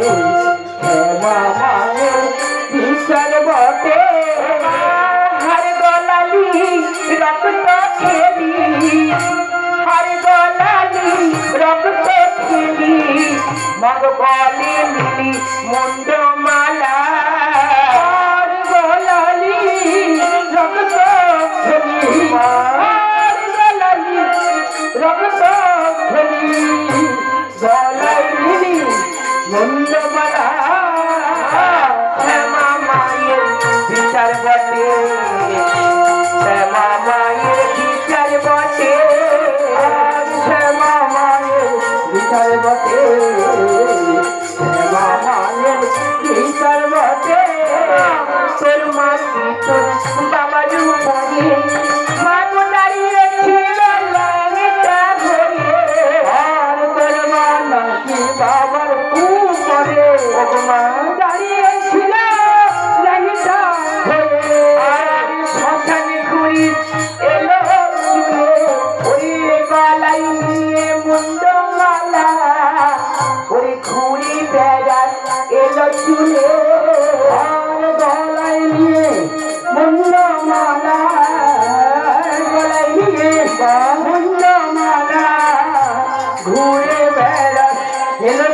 শ্যামা মায়ের বিচার বটে হর গলালি রক্ত খেলি হর গলালি রক্ত খেলি মগ বলে মিলি মুন্ডমালা হর গলালি রক্ত খেলি হর গলালি রক্ত খেলি গলাই মিলি মুন্ডমালা শ্যামা মায়ের বিচার বটে শ্যামা মায়ের বিচার বটে শ্যামা মায়ের বিচার বটে শ্যামা মায়ের বিচার বটে তোর মাটি তোর বাবার উপরে মা তো দাঁড়িয়ে ছিল লাইনটা ধরে আর তোর মা নাকি বাবার উপরে ভগবান